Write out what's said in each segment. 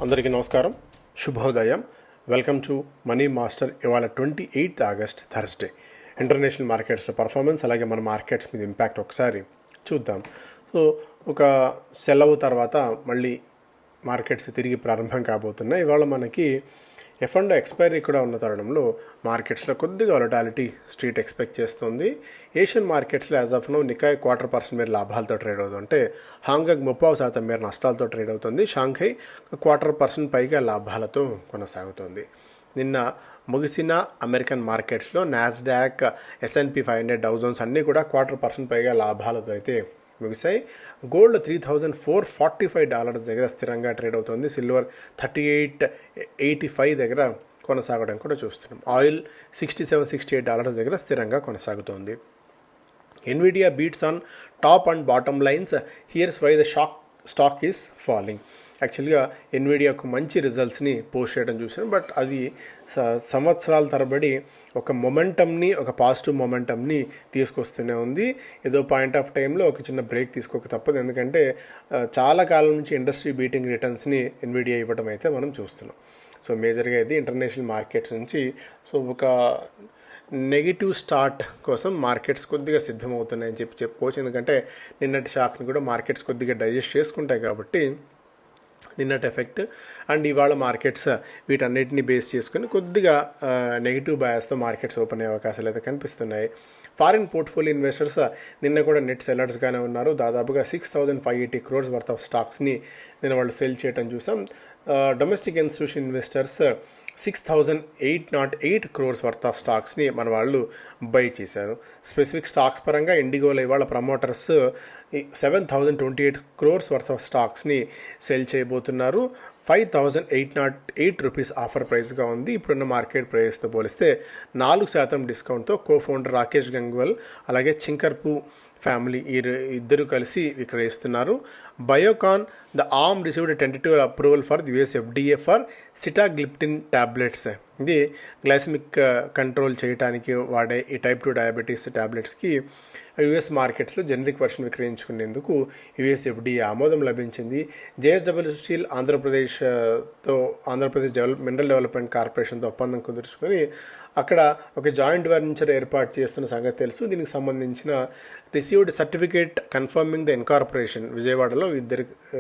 అందరికీ నమస్కారం, శుభోదయం. Welcome to money master. ఇవాళ 28 ఆగస్ట్ థర్స్డే. ఇంటర్నేషనల్ మార్కెట్స్లో పర్ఫార్మెన్స్, అలాగే మన మార్కెట్స్ మీద ఇంపాక్ట్ ఒకసారి చూద్దాం. సో ఒక సెలవు తర్వాత మళ్ళీ మార్కెట్స్ తిరిగి ప్రారంభం కాబోతున్నాయి. ఇవాళ మనకి F&O ఎక్స్పైరీ కూడా ఉన్న తరుణంలో మార్కెట్స్లో కొద్దిగా వాలటాలిటీ స్ట్రీట్ ఎక్స్పెక్ట్ చేస్తుంది. ఏషియన్ మార్కెట్స్లో యాజ్ ఆఫ్ నో నికాయ్ 0.25% మేర లాభాలతో ట్రేడ్ అవుతుంటే హాంకాంగ్ 30% మేర నష్టాలతో ట్రేడ్ అవుతుంది. షాంఘై 0.25% పైగా లాభాలతో కొనసాగుతుంది. నిన్న ముగిసిన అమెరికన్ మార్కెట్స్లో నాస్డాక్, S&P 500, డౌ జోన్స్ అన్నీ కూడా 0.25% పైగా లాభాలతో అయితే ముగిశాయి. గోల్డ్ $3,445 దగ్గర స్థిరంగా ట్రేడ్ అవుతుంది. సిల్వర్ $38.85 దగ్గర కొనసాగడం కూడా చూస్తున్నాం. ఆయిల్ $67-68 దగ్గర స్థిరంగా కొనసాగుతోంది. Nvidia beats on top and bottom lines. Here's why the stock is falling. యాక్చువల్గా ఎన్విడియాకు మంచి రిజల్ట్స్ని పోస్ట్ చేయడం చూసాను, బట్ అది సంవత్సరాల తరబడి ఒక మొమెంటమ్ని, ఒక పాజిటివ్ మొమెంటమ్ని తీసుకొస్తూనే ఉంది. ఏదో పాయింట్ ఆఫ్ టైంలో ఒక చిన్న బ్రేక్ తీసుకోక తప్పదు, ఎందుకంటే చాలా కాలం నుంచి ఇండస్ట్రీ బీటింగ్ రిటర్న్స్ని ఎన్విడియా ఇవ్వడం అయితే మనం చూస్తున్నాం. సో మేజర్గా ఇది ఇంటర్నేషనల్ మార్కెట్స్ నుంచి ఒక నెగిటివ్ స్టార్ట్ కోసం మార్కెట్స్ కొద్దిగా సిద్ధమవుతున్నాయని చెప్పుకోవచ్చు. ఎందుకంటే నిన్నటి షాక్ని కూడా మార్కెట్స్ కొద్దిగా డైజెస్ట్ చేసుకుంటాయి కాబట్టి నిన్నటి ఎఫెక్ట్ అండ్ ఇవాళ మార్కెట్స్ వీటన్నిటిని బేస్ చేసుకుని కొద్దిగా నెగిటివ్ బయాస్తో మార్కెట్స్ ఓపెన్ అయ్యే అవకాశాలు అయితే కనిపిస్తున్నాయి. ఫారిన్ పోర్ట్ఫోలియో ఇన్వెస్టర్స్ నిన్న కూడా నెట్ సెల్లర్స్గానే ఉన్నారు. దాదాపుగా 6,580 crores వర్త్ ఆఫ్ స్టాక్స్ని నిన్న వాళ్ళు సెల్ చేయడం చూసాం. Domestic institution investors 6,808 crores worth of స్టాక్స్ని మన వాళ్ళు బై చేశారు. స్పెసిఫిక్ స్టాక్స్ పరంగా ఇండిగోలో ఇవాళ ప్రమోటర్స్ 7,028 crores వర్త్ ఆఫ్ స్టాక్స్ని సెల్ చేయబోతున్నారు. 5,808 రూపీస్ ఆఫర్ ప్రైస్గా ఉంది. ఇప్పుడున్న మార్కెట్ ప్రైస్తో పోలిస్తే 4% డిస్కౌంట్తో కో-ఫౌండర్ రాకేష్ గంగ్వాల్ అలాగే చింకర్పు ఫ్యామిలీ ఇద్దరు కలిసి విక్రయిస్తున్నారు. Biocon the arm received tentative approval for the US FDA for sitagliptin tablets. ఇది గ్లైసెమిక్ కంట్రోల్ చేయడానికి వాడే ఈ టైప్ 2 డయాబెటీస్ ట్యాబ్లెట్స్కి US మార్కెట్స్లో జనరిక్ వర్షన్ విక్రయించుకునేందుకు US FDA ఆమోదం లభించింది. JSW steel Andhra Pradesh mineral development కార్పొరేషన్తో ఒప్పందం కుదుర్చుకొని అక్కడ ఒక జాయింట్ వెంచర్ ఏర్పాటు చేస్తున్న సంగతి తెలుసు. దీనికి సంబంధించిన received certificate confirming the incorporation విజయవాడలో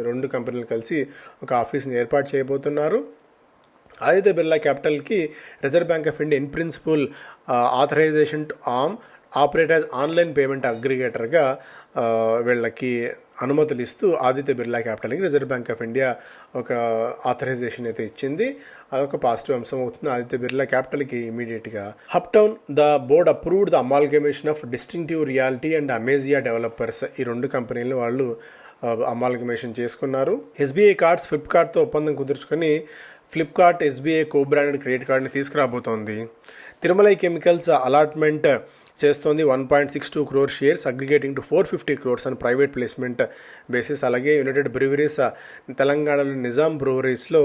రెండు కంపెనీలు కలిసి ఒక ఆఫీస్ని ఏర్పాటు చేయబోతున్నారు. ఆదిత్య బిర్లా క్యాపిటల్కి Reserve Bank of India in principle authorization to operate as online payment అగ్రిగేటర్గా వీళ్ళకి అనుమతులు ఇస్తూ ఆదిత్య బిర్లా క్యాపిటల్కి రిజర్వ్ బ్యాంక్ ఆఫ్ ఇండియా ఒక ఆథరైజేషన్ అయితే ఇచ్చింది. అదొక పాజిటివ్ అంశం అవుతుంది ఆదిత్య బిర్లా క్యాపిటల్కి ఇమీడియట్గా. హప్టౌన్ the board approved the amalgamation of distinctive reality and Amazia developers. ఈ రెండు కంపెనీలు వాళ్ళు అమాల్గమేషన్ చేసుకున్నారు. SBI కార్డ్స్ ఫ్లిప్కార్ట్తో ఒప్పందం కుదుర్చుకొని Flipkart SBI co branded credit కార్డుని తీసుకురాబోతోంది. తిరుమలై కెమికల్స్ అలాట్మెంట్ చేస్తోంది 1.62 crore shares aggregating to 450 crores అని ప్రైవేట్ ప్లేస్మెంట్ బేసిస్. అలాగే యునైటెడ్ బ్రూవరీస్ తెలంగాణలో నిజాం బ్రూవరీస్లో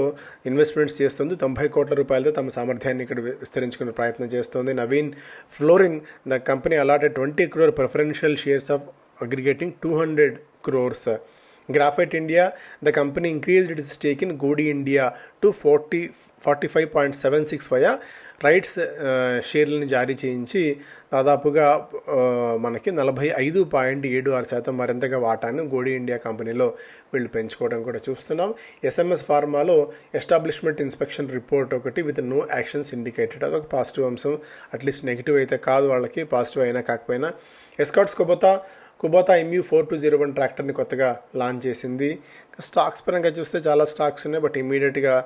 ఇన్వెస్ట్మెంట్స్ చేస్తుంది. 90 కోట్ల రూపాయలతో తమ సామర్థ్యాన్ని ఇక్కడ విస్తరించుకునే ప్రయత్నం చేస్తోంది. Naveen fluorine the company allotted 20 crore preferential shares of aggregating 200 crores. Graphite India, the company increased its stake in Goody India to 45.76 via rights షేర్లను జారీ చేయించి దాదాపుగా మనకి 45.76% మరింతగా వాటాను గోడీ ఇండియా కంపెనీలో వీళ్ళు పెంచుకోవడం కూడా చూస్తున్నాం. SMS ఫార్మాలో ఎస్టాబ్లిష్మెంట్ ఇన్స్పెక్షన్ రిపోర్ట్ ఒకటి విత్ నో యాక్షన్స్ ఇండికేటెడ్. అదొక పాజిటివ్ అంశం. అట్లీస్ట్ నెగిటివ్ అయితే కాదు, వాళ్ళకి పాజిటివ్ అయినా కాకపోయినా. ఎస్కాట్స్ కుబోతా MU4201 ట్రాక్టర్ని కొత్తగా లాంచ్ చేసింది. స్టాక్స్ పరంగా చూస్తే చాలా స్టాక్స్ ఉన్నాయి, బట్ ఇమీడియట్గా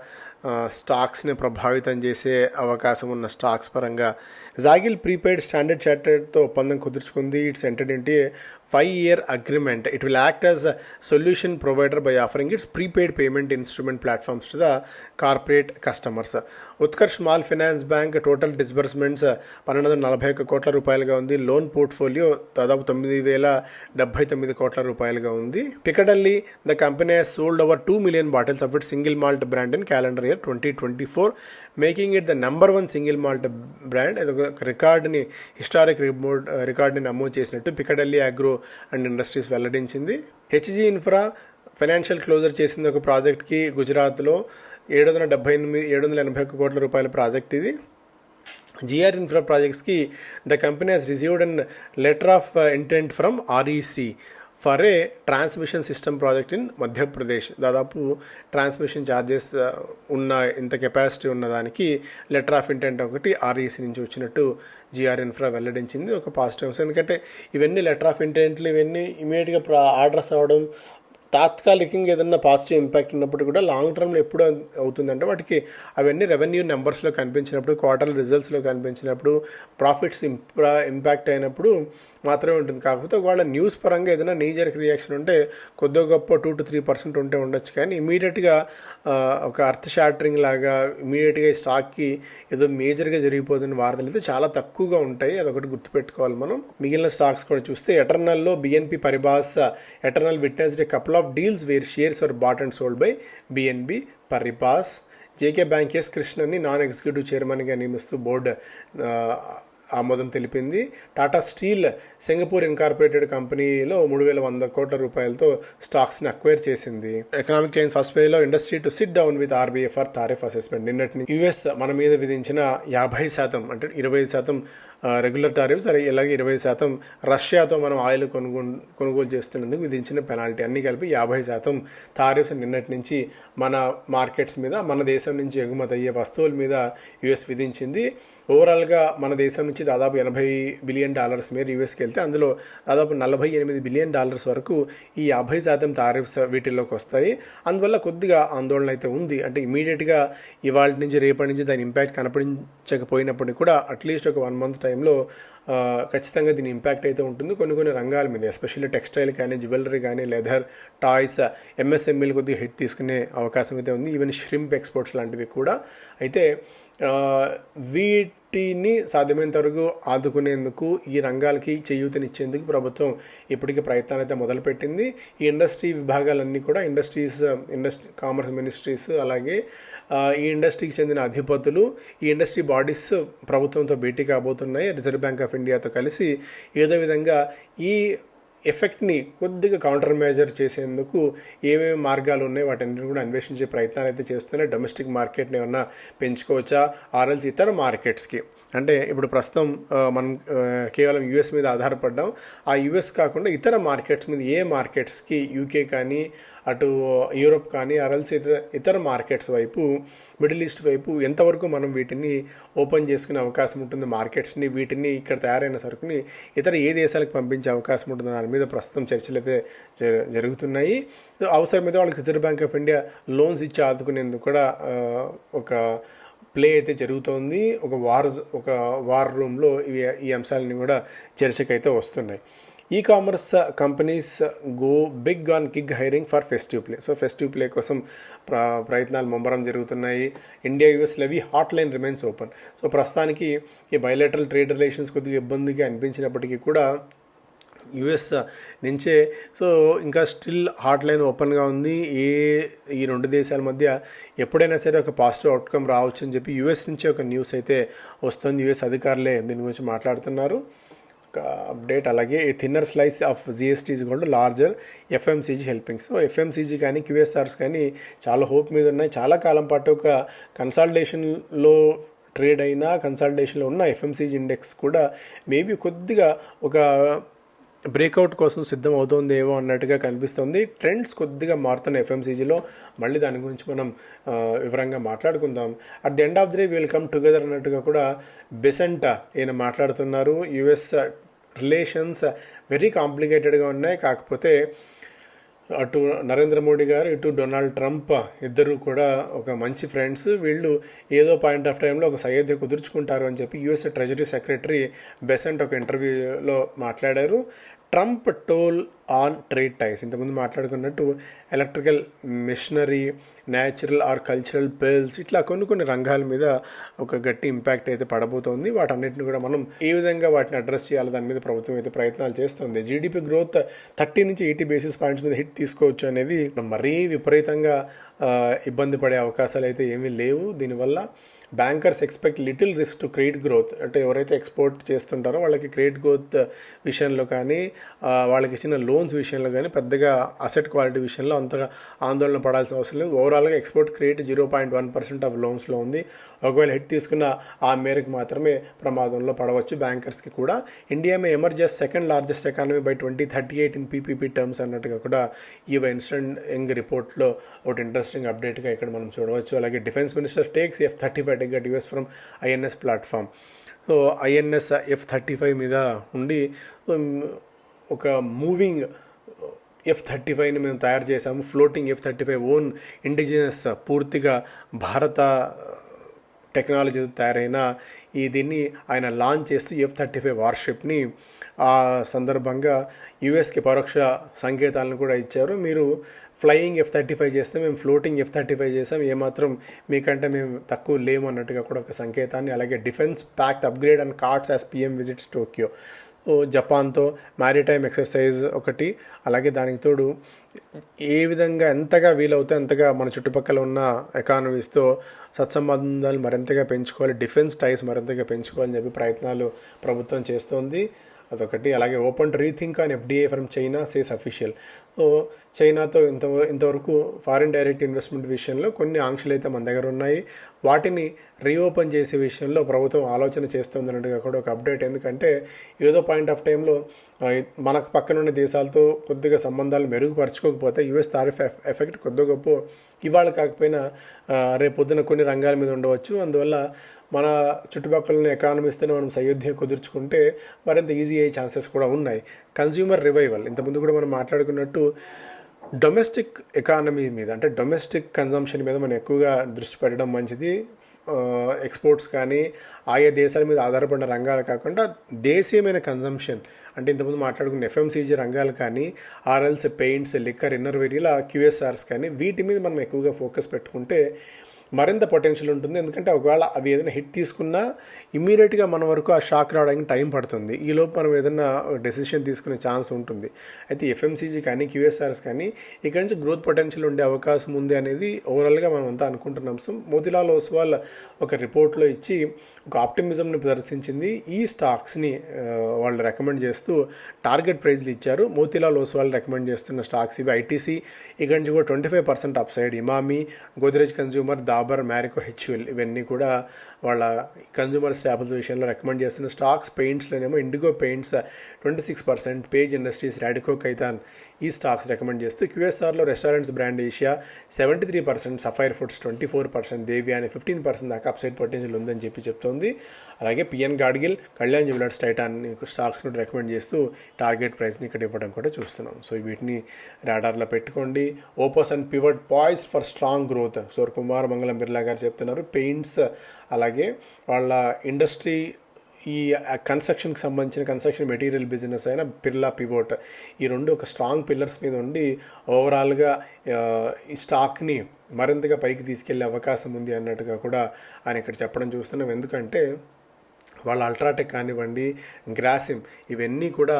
స్టాక్స్ని ప్రభావితం చేసే అవకాశం ఉన్న స్టాక్స్ పరంగా జాగిల్ ప్రీపెయిడ్ స్టాండర్డ్ చార్టర్డ్తో ఒప్పందం కుదుర్చుకుంది. It's entered into 5-year agreement. It will act as a solution provider by offering its prepaid payment instrument platforms to the corporate customers. Utkarsh small finance bank total disbursements 1,241 కోట్ల రూపాయలుగా ఉంది. Loan portfolio దాదాపు 9,079 కోట్ల రూపాయలుగా ఉంది. Piccadilly the company has sold over 2 million bottles of its single malt brand in calendar year 2024, making it the number 1 single malt brand. రికార్డుని historic రికార్డుని నమోదు చేసినట్టు పికడల్లీ agro and industries వెల్లడించింది. HG ఇన్ఫ్రా ఫైనాన్షియల్ క్లోజర్ చేసింది ఒక ప్రాజెక్ట్కి గుజరాత్లో. 781 కోట్ల రూపాయల project ఇది. GR Infra ప్రాజెక్ట్స్కి the company has received an letter of intent from REC for a transmission system project in Madhya Pradesh. దాదాపు ట్రాన్స్మిషన్ ఛార్జెస్ ఉన్న ఇంత కెపాసిటీ ఉన్నదానికి లెటర్ ఆఫ్ ఇంటెంట్ ఒకటి REC నుంచి వచ్చినట్టు GR Infra వెల్లడించింది. ఒక పాజిటివ్, ఎందుకంటే ఇవన్నీ లెటర్ ఆఫ్ ఇంటెంట్లు ఇవన్నీ ఇమీడియట్గా ఆర్డర్స్ అవ్వడం, తాత్కాలికంగా ఏదన్నా పాజిటివ్ ఇంపాక్ట్ ఉన్నప్పుడు కూడా లాంగ్ టర్మ్లో ఎప్పుడు అవుతుందంటే వాటికి అవన్నీ రెవెన్యూ నెంబర్స్లో కనిపించినప్పుడు, క్వార్టర్ రిజల్ట్స్లో కనిపించినప్పుడు, ప్రాఫిట్స్ ఇంపాక్ట్ అయినప్పుడు మాత్రమే ఉంటుంది. కాకపోతే వాళ్ళ న్యూస్ పరంగా ఏదైనా నీజర్కి రియాక్షన్ ఉంటే కొద్దిగా గొప్ప 2 to 3% ఉంటే ఉండొచ్చు, కానీ ఇమీడియట్గా ఒక అర్త్ షాటరింగ్ లాగా ఇమీడియట్గా ఈ స్టాక్కి ఏదో మేజర్గా జరిగిపోతున్న వార్తలు అయితే చాలా తక్కువగా ఉంటాయి. అదొకటి గుర్తుపెట్టుకోవాలి మనం. మిగిలిన స్టాక్స్ కూడా చూస్తే ఎటర్నల్లో BNP Paribas Eternal witnessed a couple of deals where shares are bought and sold by BNP Paribas. JK Bank S కృష్ణన్ని నాన్ ఎగ్జిక్యూటివ్ చైర్మన్గా నియమిస్తూ బోర్డు ఆమోదం తెలిపింది. టాటా స్టీల్ సింగపూర్ ఇన్కార్పొరేటెడ్ కంపెనీలో 3,100 కోట్ల రూపాయలతో స్టాక్స్ని అక్వైర్ చేసింది. ఎకనామిక్ టైమ్స్ ఫస్ట్ పేజ్లో industry to SIT down with RBI for tariff assessment. నిన్నటి నుంచి US మన మీద విధించిన 50% అంటే 25% రెగ్యులర్ టారిఫ్స్, ఇలాగే 20% రష్యాతో మనం ఆయిల్ కొనుగోలు చేస్తున్నందుకు విధించిన పెనాల్టీ అన్నీ కలిపి 50% టారిఫ్స్ నిన్నటి నుంచి మన మార్కెట్స్ మీద, మన దేశం నుంచి ఎగుమతి అయ్యే వస్తువుల మీద US విధించింది. ఓవరాల్గా మన దేశం నుంచి దాదాపు $80 బిలియన్ మేర యూఎస్కి వెళ్తే అందులో దాదాపు $48 బిలియన్ వరకు ఈ 50% టారిఫ్స్ వీటిల్లోకి వస్తాయి. అందువల్ల కొద్దిగా ఆందోళన అయితే ఉంది. అంటే ఇమీడియట్గా ఇవాళ నుంచి రేపటి నుంచి దాని ఇంపాక్ట్ కనపడించకపోయినప్పటికీ కూడా అట్లీస్ట్ ఒక 1 month టైంలో ఖచ్చితంగా దీని ఇంపాక్ట్ అయితే ఉంటుంది. కొన్ని రంగాల మీద, ఎస్పెషల్లీ టెక్స్టైల్ కానీ, జ్యువెలరీ కానీ, లెదర్, టాయ్స్, MSMEలు కొద్దిగా హిట్ తీసుకునే అవకాశం అయితే ఉంది. ఈవెన్ షిరింప్ ఎక్స్పోర్ట్స్ లాంటివి కూడా. అయితే వీటిని సాధ్యమైనంత వరకు ఆదుకునేందుకు, ఈ రంగాలకి చేయూతనిచ్చేందుకు ప్రభుత్వం ఇప్పటికీ ప్రయత్నాలు అయితే మొదలుపెట్టింది. ఈ ఇండస్ట్రీ విభాగాలన్నీ కూడా కామర్స్ మినిస్ట్రీస్, అలాగే ఈ ఇండస్ట్రీకి చెందిన అధిపతులు, ఈ ఇండస్ట్రీ బాడీస్ ప్రభుత్వంతో భేటీ కాబోతున్నాయి. రిజర్వ్ బ్యాంక్ ఆఫ్ ఇండియాతో కలిసి ఏదో విధంగా ఈ ఎఫెక్ట్ని కొద్దిగా కౌంటర్ మెజర్ చేసేందుకు ఏమేమి మార్గాలు ఉన్నాయి వాటన్నిటిని కూడా అన్వేషించే ప్రయత్నాలు అయితే చేస్తున్నాయి. డొమెస్టిక్ మార్కెట్ని ఏమన్నా పెంచుకోవచ్చా, ఆర్ఎల్స్ ఇతర మార్కెట్స్కి, అంటే ఇప్పుడు ప్రస్తుతం మనం కేవలం US మీద ఆధారపడ్డాం. ఆ US కాకుండా ఇతర మార్కెట్స్ మీద, ఏ మార్కెట్స్కి, UK కానీ, అటు యూరోప్ కానీ, ఆర్ఎల్స్ ఇతర మార్కెట్స్ వైపు, మిడిల్ ఈస్ట్ వైపు ఎంతవరకు మనం వీటిని ఓపెన్ చేసుకునే అవకాశం ఉంటుంది, మార్కెట్స్ని, వీటిని ఇక్కడ తయారైన సరుకుని ఇతర ఏ దేశాలకు పంపించే అవకాశం ఉంటుంది, దాని మీద ప్రస్తుతం చర్చలు అయితే జరుగుతున్నాయి. అవసరమైతే వాళ్ళకి reserve Bank of India loans ఇచ్చి ఆదుకునేందుకు కూడా ఒక ప్లే అయితే జరుగుతోంది. ఒక వార్ రూమ్లో ఈ అంశాలని కూడా చర్చకైతే వస్తున్నాయి. Commerce companies go big on gig hiring for festive play. So festive play కోసం ప్రయత్నాలు ముమ్మరం జరుగుతున్నాయి. India US levy hot line remains open. So ప్రస్తుతానికి ఈ బైలేటరల్ ట్రేడ్ రిలేషన్స్ కొద్దిగా ఇబ్బందిగా అనిపించినప్పటికీ కూడా US నుంచే సో ఇంకా స్టిల్ హాట్ లైన్ ఓపెన్గా ఉంది. ఈ 2 దేశాల మధ్య ఎప్పుడైనా సరే ఒక పాజిటివ్ అవుట్కమ్ రావచ్చు అని చెప్పి US నుంచే ఒక న్యూస్ అయితే వస్తుంది. US అధికారులే దీని గురించి మాట్లాడుతున్నారు. అప్డేట్. అలాగే thinner slice of GST is equal to larger FMCG helping. So FMCG కానీ, QSRs కానీ చాలా హోప్ మీద ఉన్నాయి. చాలా కాలం పాటు ఒక కన్సాలిడేషన్లో ట్రేడ్ అయినా, కన్సాలిడేషన్లో ఉన్న FMCG ఇండెక్స్ కూడా మేబీ కొద్దిగా ఒక బ్రేక్అవుట్ కోసం సిద్ధం అవుతుందేమో అన్నట్టుగా కనిపిస్తుంది. ట్రెండ్స్ కొద్దిగా మారుతున్న FMCGలో. మళ్ళీ దాని గురించి మనం వివరంగా మాట్లాడుకుందాం. At the end of the day will come together అన్నట్టుగా కూడా బెసెంట్ ఈయన మాట్లాడుతున్నారు. US రిలేషన్స్ వెరీ కాంప్లికేటెడ్గా ఉన్నాయి. కాకపోతే అటు నరేంద్ర మోడీ గారు, ఇటు డొనాల్డ్ ట్రంప్ ఇద్దరు కూడా ఒక మంచి ఫ్రెండ్స్. వీళ్ళు ఏదో పాయింట్ ఆఫ్ టైంలో ఒక సయోధ్య కుదుర్చుకుంటారు అని చెప్పి US ట్రెజరీ సెక్రటరీ బెసెంట్ ఒక ఇంటర్వ్యూలో మాట్లాడారు. Trump toll on trade ties. ఇంతకుముందు మాట్లాడుకున్నట్టు electrical machinery, natural or cultural pearls, ఇట్లా కొన్ని రంగాల మీద ఒక గట్టి ఇంపాక్ట్ అయితే పడబోతోంది. వాటన్నిటిని కూడా మనం ఏ విధంగా వాటిని అడ్రస్ చేయాలో దాని మీద ప్రభుత్వం అయితే ప్రయత్నాలు చేస్తుంది. GDP గ్రోత్ 30 నుంచి 80 బేసిస్ పాయింట్స్ మీద హిట్ తీసుకోవచ్చు అనేది మరీ విపరీతంగా ఇబ్బంది పడే అవకాశాలు అయితే ఏమీ లేవు దీనివల్ల. Bankers expect little risk to credit growth. అంటే ఎవరైతే ఎక్స్పోర్ట్ చేస్తుంటారో వాళ్ళకి క్రెడిట్ గ్రోత్ విషయంలో కానీ వాళ్ళకి ఇచ్చిన లోన్స్ విషయంలో కానీ పెద్దగా అసెట్ క్వాలిటీ విషయంలో అంతగా ఆందోళన పడాల్సిన అవసరం లేదు. ఓవరాల్గా ఎక్స్పోర్ట్ క్రెడిట్ 0.1% ఆఫ్ లోన్స్లో ఉంది. ఒకవేళ హిట్ తీసుకున్న ఆ మేరకు మాత్రమే ప్రమాదంలో పడవచ్చు బ్యాంకర్స్కి కూడా. India May emerge as second largest economy by 2038 in PPP terms అన్నట్టుగా కూడా ఈ ఇన్స్టెంట్ యంగ్ రిపోర్ట్లో ఒకటి ఇంట్రెస్టింగ్ అప్డేట్గా ఇక్కడ మనం చూడవచ్చు. అలాగే defence minister takes F-35 to get US from INS platform. So INS F-35 మీద ఉండి ఒక మూవింగ్ F-35ని మేము తయారు చేసాము. ఫ్లోటింగ్ F-35 ఓన్ ఇండిజినస్ పూర్తిగా భారత టెక్నాలజీ తయారైన దీన్ని ఆయన లాంచ్ చేస్తూ F-35 వార్షిప్ని ఆ సందర్భంగా యుఎస్కి పరోక్ష సంకేతాలను కూడా ఇచ్చారు. మీరు ఫ్లయింగ్ F-35 చేస్తే మేము ఫ్లోటింగ్ F-35 చేసాం, ఏమాత్రం మీకంటే మేము తక్కువ లేము అన్నట్టుగా కూడా ఒక సంకేతాన్ని. అలాగే defence pact upgrade and cards as PM visits Tokyo. జపాన్తో మ్యారిటైమ్ ఎక్సర్సైజ్ ఒకటి. అలాగే దానికి తోడు ఏ విధంగా ఎంతగా వీలవుతే అంతగా మన చుట్టుపక్కల ఉన్న ఎకానమీస్తో సత్సంబంధాలు మరింతగా పెంచుకోవాలి, డిఫెన్స్ టైస్ మరింతగా పెంచుకోవాలని చెప్పి ప్రయత్నాలు ప్రభుత్వం చేస్తోంది. అదొకటి. అలాగే open to rethink on FDI from China says official. So చైనాతో ఇంతవరకు ఫారిన్ డైరెక్ట్ ఇన్వెస్ట్మెంట్ విషయంలో కొన్ని ఆంక్షలు అయితే మన దగ్గర ఉన్నాయి. వాటిని రీఓపెన్ చేసే విషయంలో ప్రభుత్వం ఆలోచన చేస్తుంది అన్నట్టుగా కూడా ఒక అప్డేట్. ఎందుకంటే ఏదో పాయింట్ ఆఫ్ టైంలో మనకు పక్కనున్న దేశాలతో కొద్దిగా సంబంధాలు మెరుగుపరచుకోకపోతే US టారిఫ్ ఎఫెక్ట్ కొద్ది గొప్ప ఇవాళ కాకపోయినా రేపు పొద్దున కొన్ని రంగాల మీద ఉండవచ్చు. అందువల్ల మన చుట్టుపక్కల ఎకానమీస్తోనే మనం సయోధ్య కుదుర్చుకుంటే మరింత ఈజీ అయ్యే ఛాన్సెస్ కూడా ఉన్నాయి. కన్స్యూమర్ రివైవల్, ఇంతకుముందు కూడా మనం మాట్లాడుకున్నట్టు డొమెస్టిక్ ఎకానమీ మీద అంటే డొమెస్టిక్ కన్జంప్షన్ మీద మనం ఎక్కువగా దృష్టి పెట్టడం మంచిది. ఎక్స్పోర్ట్స్ కానీ ఆయా దేశాల మీద ఆధారపడిన రంగాలు కాకుండా దేశీయమైన కన్జంప్షన్ అంటే ఇంతకుముందు మాట్లాడుకున్న FMCG రంగాలు కానీ RLs, పెయింట్స్, లిక్కర్, ఇన్నర్వేర్ ఇలా QSRs కానీ వీటి మీద మనం ఎక్కువగా ఫోకస్ పెట్టుకుంటే మరింత పొటెన్షియల్ ఉంటుంది. ఎందుకంటే ఒకవేళ అవి ఏదైనా హిట్ తీసుకున్నా ఇమ్మీడియట్గా మన వరకు ఆ షాక్ రావడానికి టైం పడుతుంది. ఈలోపు మనం ఏదైనా డెసిషన్ తీసుకునే ఛాన్స్ ఉంటుంది. అయితే FMCG కానీ QSRs కానీ ఇక్కడ నుంచి గ్రోత్ పొటెన్షియల్ ఉండే అవకాశం ఉంది అనేది ఓవరాల్గా మనం అంతా అనుకుంటున్నాం. సో మోతీలాల్ ఓస్వాల్ ఒక రిపోర్ట్లో ఇచ్చి ఒక ఆప్టిమిజంని ప్రదర్శించింది. ఈ స్టాక్స్ని వాళ్ళు రికమెండ్ చేస్తూ టార్గెట్ ప్రైజ్లు ఇచ్చారు. మోతీలాల్ ఓస్వాల్ రికమెండ్ చేస్తున్న స్టాక్స్ ఇవి. ITC ఇక్కడ నుంచి కూడా 25% upside. Emami, Godrej consumer, Dabur, Marico, HUL ఇవన్నీ కూడా వాళ్ళ కన్జ్యూమర్ స్టాపుల్స్ విషయంలో రికమెండ్ చేస్తున్న స్టాక్స్. పెయింట్స్లోనేమో Indigo paints 26%, page industries, Radico Khaitan ఈ స్టాక్స్ రికమెండ్ చేస్తూ QSRలో restaurants brand Asia 73%, sapphire foods 24%, Devyani 15% దాకా అప్సైడ్ పొటెన్షియల్ ఉందని చెప్పి చెప్తోంది. అలాగే PN Gadgil, Kalyan jewellers, Titan stocks కూడా రికమెండ్ చేస్తూ టార్గెట్ ప్రైస్ని ఇక్కడ ఇవ్వడం కూడా చూస్తున్నాం. సో వీటిని రాడార్లో పెట్టుకోండి. Opus and pivot poise for strong growth. సోర్ కుమార్ మంగళం బిర్లా గారు చెప్తున్నారు. పెయింట్స్ అలాగే వాళ్ళ ఇండస్ట్రీ ఈ కన్స్ట్రక్షన్కి సంబంధించిన కన్స్ట్రక్షన్ మెటీరియల్ బిజినెస్ అయిన బిర్లా పివోట్ ఈ రెండు ఒక స్ట్రాంగ్ పిల్లర్స్ మీద ఉండి ఓవరాల్గా ఈ స్టాక్ని మరింతగా పైకి తీసుకెళ్లే అవకాశం ఉంది అన్నట్టుగా కూడా ఆయన ఇక్కడ చెప్పడం చూస్తున్నాం. ఎందుకంటే వాళ్ళ అల్ట్రాటెక్ కానివ్వండి, గ్రాసిమ్ ఇవన్నీ కూడా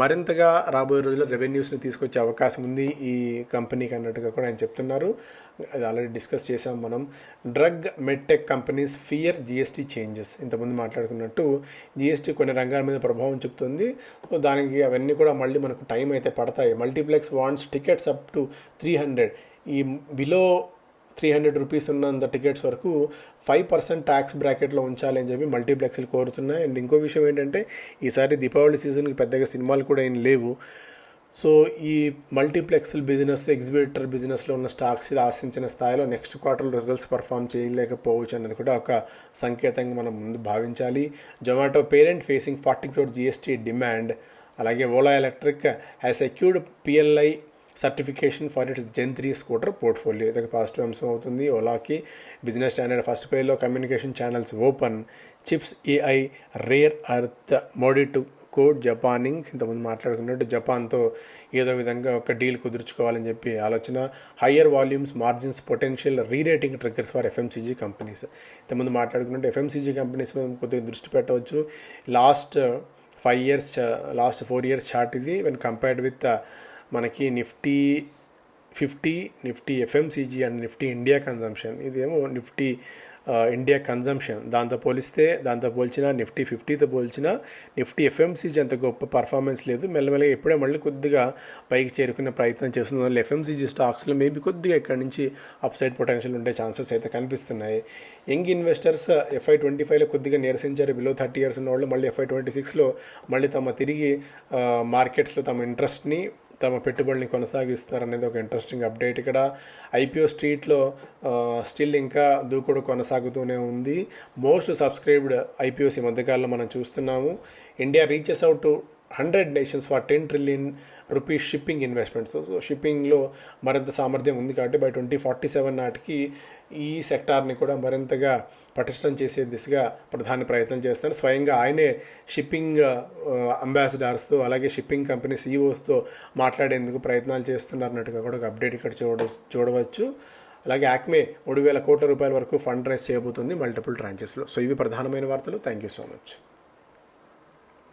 మరింతగా రాబోయే రోజుల్లో రెవెన్యూస్ని తీసుకొచ్చే అవకాశం ఉంది ఈ కంపెనీకి అన్నట్టుగా కూడా ఆయన చెప్తున్నారు. అది ఆల్రెడీ డిస్కస్ చేసాం మనం. Drug medtech companies fear GST changes. ఇంతకుముందు మాట్లాడుకున్నట్టు GST కొన్ని రంగాల మీద ప్రభావం చూపుతుంది. సో దానికి అవన్నీ కూడా మళ్ళీ మనకు టైం అయితే పడతాయి. Multiplex wants tickets up to 300. ఈ బిలో 300 రూపీస్ ఉన్నంత టికెట్స్ వరకు 5% ట్యాక్స్ బ్రాకెట్లో ఉంచాలి అని చెప్పి మల్టీప్లెక్స్లు కోరుతున్నాయి. అండ్ ఇంకో విషయం ఏంటంటే ఈసారి దీపావళి సీజన్కి పెద్దగా సినిమాలు కూడా ఏం లేవు. సో ఈ మల్టీప్లెక్స్ బిజినెస్, ఎగ్జిబిటర్ బిజినెస్లో ఉన్న స్టాక్స్ ఆశించిన స్థాయిలో నెక్స్ట్ క్వార్టర్ రిజల్ట్స్ పర్ఫామ్ చేయలేకపోవచ్చు అన్నది కూడా ఒక సంకేతంగా మనం ముందు భావించాలి. Zomato parent facing 40 crore GST demand. అలాగే Ola electric has secured PLI certification for its Gen 3 scooter portfolio. ఇది ఒక పాజిటివ్ అంశం అవుతుంది. ఓలాకి బిజినెస్ స్టాండర్డ్ ఫస్ట్ పేజ్లో communication channels open. Chips, AI, rare earth, Modi to court జపానింగ్. ఇంతకుముందు మాట్లాడుకున్నట్టు జపాన్తో ఏదో విధంగా ఒక డీల్ కుదుర్చుకోవాలని చెప్పి ఆలోచన. Higher volumes, margins, potential rerating triggers for FMCG companies. ఇంతకుముందు మాట్లాడుకున్నట్టు FMCG కంపెనీస్ మీద కొద్దిగా దృష్టి పెట్టవచ్చు. లాస్ట్ 4 years చార్ట్ ఇది. వెన్ కంపేర్డ్ విత్ మనకి Nifty 50, Nifty FMCG and Nifty India consumption. ఇదేమో నిఫ్టీ ఇండియా కన్జంప్షన్ దాంతో పోల్చిన నిఫ్టీ 50తో పోల్చిన నిఫ్టీ ఎఫ్ఎంసీజీ అంత గొప్ప పర్ఫార్మెన్స్ లేదు. మెల్లమెల్లగా ఎప్పుడే మళ్ళీ కొద్దిగా పైకి చేరుకునే ప్రయత్నం చేస్తుంది. వల్ల ఎఫ్ఎంసీజీ స్టాక్స్లో మేబీ కొద్దిగా ఇక్కడ నుంచి అప్సైడ్ పొటెన్షియల్ ఉండే ఛాన్సెస్ అయితే కనిపిస్తున్నాయి. యంగ్ ఇన్వెస్టర్స్ FY25లో కొద్దిగా నిరసించారు. బిలో 30 years ఉన్న వాళ్ళు మళ్ళీ FY26లో మళ్ళీ తిరిగి మార్కెట్స్లో తమ ఇంట్రెస్ట్ని తమ పెట్టుబడిని కొనసాగిస్తారనేది ఒక ఇంట్రెస్టింగ్ అప్డేట్. ఇక్కడ IPO స్ట్రీట్లో స్టిల్ ఇంకా దూకుడు కొనసాగుతూనే ఉంది. మోస్ట్ సబ్స్క్రైబ్డ్ IPOs ఈ మధ్యకాలంలో మనం చూస్తున్నాము. India reaches out to 100 nations for 10 trillion rupees shipping investments. So షిప్పింగ్లో మరింత సామర్థ్యం ఉంది కాబట్టి బై 2047 నాటికి ఈ సెక్టార్ని కూడా మరింతగా పటిష్టం చేసే దిశగా ప్రధాని ప్రయత్నం చేస్తారు. స్వయంగా ఆయనే షిప్పింగ్ అంబాసిడర్స్తో అలాగే షిప్పింగ్ కంపెనీ CEOస్తో మాట్లాడేందుకు ప్రయత్నాలు చేస్తున్నారన్నట్టుగా కూడా ఒక అప్డేట్ ఇక్కడ చూడవచ్చు. అలాగే యాక్మే 3,000 కోట్ల రూపాయల వరకు ఫండ్ రైజ్ చేయబోతుంది మల్టిపుల్ ట్రాంచెస్లో. సో ఇవి ప్రధానమైన వార్తలు. Thank you so much.